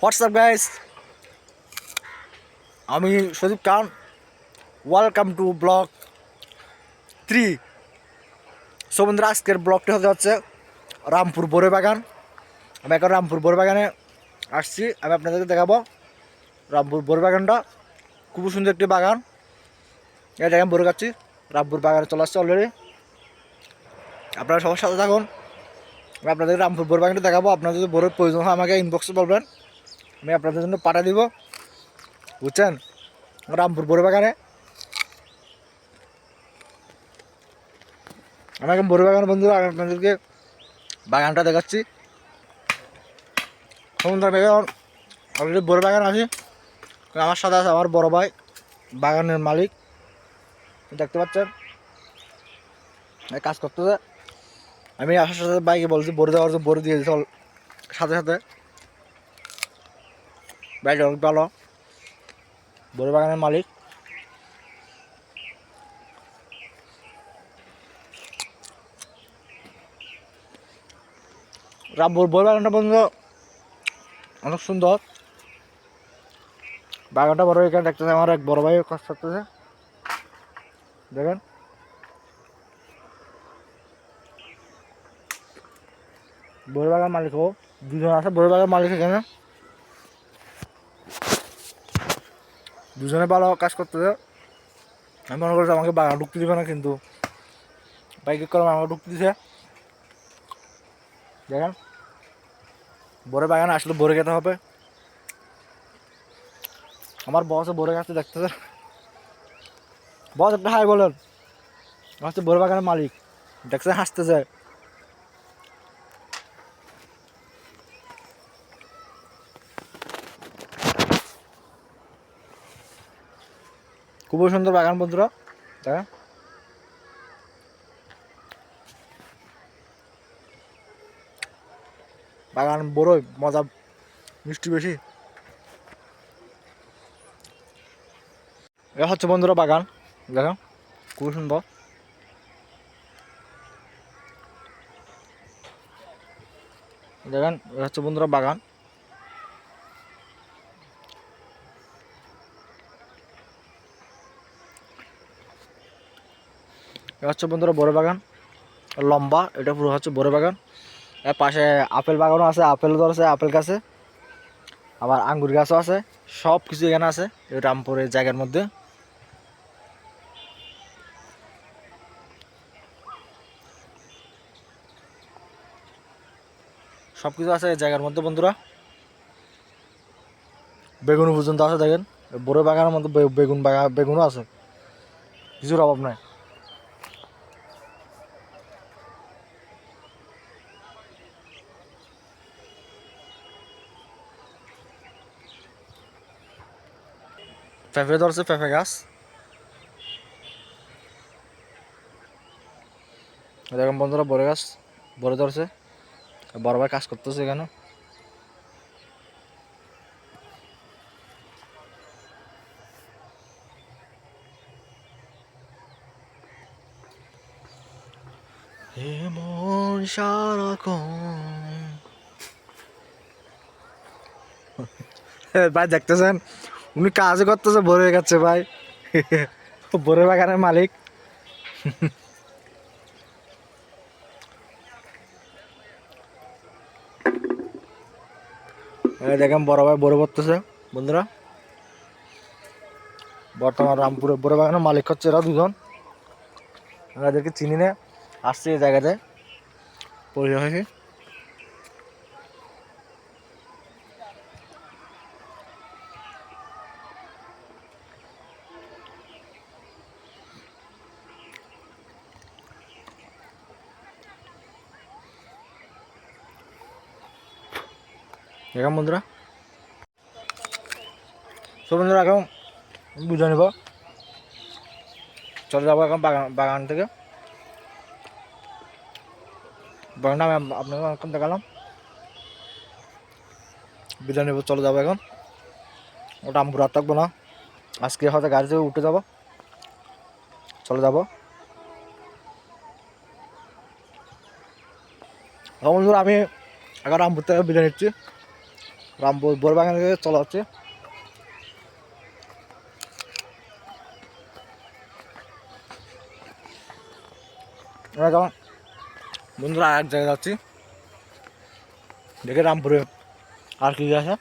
WhatsApp guys, আমি Sadip Khan. Welcome to blog 3। So বন্ধুরা, আজকের ব্লগটি হতে যাচ্ছে রামপুর বোরে বাগান। আমি এখন রামপুর বোরে বাগানে আসছি। আমি আপনাদেরকে দেখাবো রামপুর বোরে বাগানটা। খুব সুন্দর একটি বাগান। এই দেখেন বোরে খাচ্ছি, রামপুর বাগানে চলে আসছে অলরেডি। আপনারা সবার সাথে থাকুন। আমি আপনাদের রামপুর বোরে বাগানটা দেখাবো। আপনাদের যদি বোরের প্রয়োজন হয় আমাকে ইনবক্সে বলবেন, আমি আপনাদের জন্য পাঠিয়ে দিব। বুঝছেন, রামপুর বোরে বাগানে আমি এখন বোরে বাগান বন্ধুরা, আমি আপনাদেরকে বাগানটা দেখাচ্ছি। বন্ধুরা, আমি এখন অলরেডি বোরে বাগান আছি। আমার সাথে আছে আমার বড় ভাই, বাগানের মালিক। দেখতে পাচ্ছেন কাজ করতেছে। আমি আসার সাথে বাইকে বলছি বোরে দেওয়ার জন্য, বোরে দিয়ে দিচ্ছে সাথে সাথে। বাইকটা অনেক ভালো, বোরে বাগানের মালিক। রামপুর বোরে বাগানটা বন্ধু অনেক সুন্দর। বাগানটা বড়, এখানে দেখতেছে আমার এক বড় ভাই কাজ করতেছে। দেখেন বোরে বাগান মালিক হোক, দুজন আছে বোরে বাগান মালিক। এখানে দুজনে ভালো কাজ করতেছে। আমি মনে করছি আমাকে বাগান ঢুকতে দিবে না, কিন্তু বাইকে করে আমাকে ঢুকতে দিছে। দেখেন বোরে বাগানে আসলে বোরে খেতে হবে। আমার বসে বোরে গাছটা দেখতেছে। বস একটা হাই বলেন। হচ্ছে বোরে বাগানের মালিক, দেখছে হাসতেছে। খুবই সুন্দর বাগান বন্ধুরা। দেখেন বাগান বড়ই মজা, মিষ্টি বেশি। এটা হচ্ছে বন্ধুরা বাগান। দেখেন খুবই সুন্দর। দেখেন এটা হচ্ছে বন্ধুরা বাগান। এটা হচ্ছে বন্ধুরা বড় বাগান, লম্বা। এটা পুরো হচ্ছে বড় বাগান। এর পাশে আপেল বাগানও আছে, আপেল ধরেছে, আপেল গাছে আবার আঙ্গুর গাছও আছে। সব কিছু এখানে আছে এই রামপুরের জায়গার মধ্যে। সব কিছু আছে এই জায়গার মধ্যে বন্ধুরা। বেগুন পর্যন্ত আছে দেখেন, বড় বাগানের মধ্যে বেগুন বাগান, বেগুনও আছে, কিছুর অভাব নাই। পেঁপে ধরছে, পেঁপে গাছ দেখেন বন্ধুরা। বড় গাছ বড় ধরছে, বড় ভাই কাজ করতেছে এখানে। এমন সারাক্ষণ ভাই দেখতেছেন উনি কাজ করতেছে, বড় হয়ে গেছে ভাই। বড় বাগানের মালিক। দেখেন বড় ভাই বড় করতেছে বন্ধুরা। বর্তমান রামপুরে বড় বাগানের মালিক হচ্ছে এরা দুজন। এদেরকে চিনি না, আসছে এই জায়গাতে পরিচয় হয়েছে। দেখেন বন্ধুরা, তো বন্ধুরা এখন বুঝে নেব। চলে যাবো এখন বাগান, বাগান থেকে বাগানটা আমি আপনাকে এখন দেখালাম। বিরিয়ানি নেবো, চলে যাবো এখন। ওটা আমি রাত থাকবো না, আজকে হয়তো গাড়ি থেকে উঠে যাবো, চলে যাবো। বন্ধুরা আমি এখন রামপুর থেকে বিরিয়ানি নিচ্ছি। রামপুর বড় বাগান থেকে চলা হচ্ছে। এখন বন্ধুরা এক জায়গায় যাচ্ছি, দেখে রামপুরে আর কি আছে।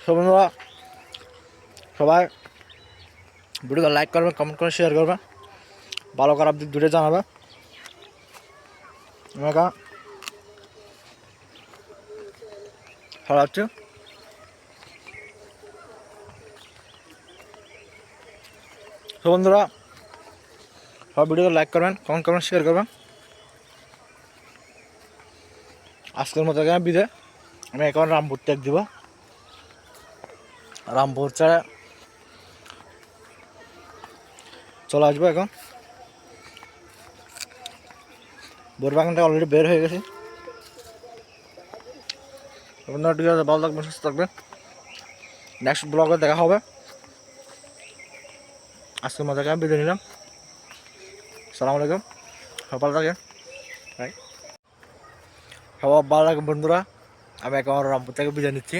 সব বন্ধুরা সবাই ভিডিওটা লাইক করবে, কমেন্ট করে শেয়ার করবে, ভালো খারাপ দিক দুটো জানাবে। এখন চলা হচ্ছে। তো বন্ধুরা সব ভিডিওটা লাইক করবেন, কমেন্ট করবেন, শেয়ার করবেন। আজকের মতো এখানে বিদে, আমি এখন রামপুর ত্যাগ দিব। রামপুর ছেড়ে চলে আসবো। এখন বোরবাগানটা অলরেডি বের হয়ে গেছে। বন্ধুরা ঠিক আছে, ভালো থাকবেন, সুস্থ থাকবেন। নেক্সট ব্লগে দেখা হবে। আজকের মতো এখানে বিদায় নিলাম। সালাম আলাইকুম, সব ভালো থাকেন। সবাই ভালো থাকবেন বন্ধুরা। আমি এখন রামপুর থেকে বিদায় নিচ্ছি।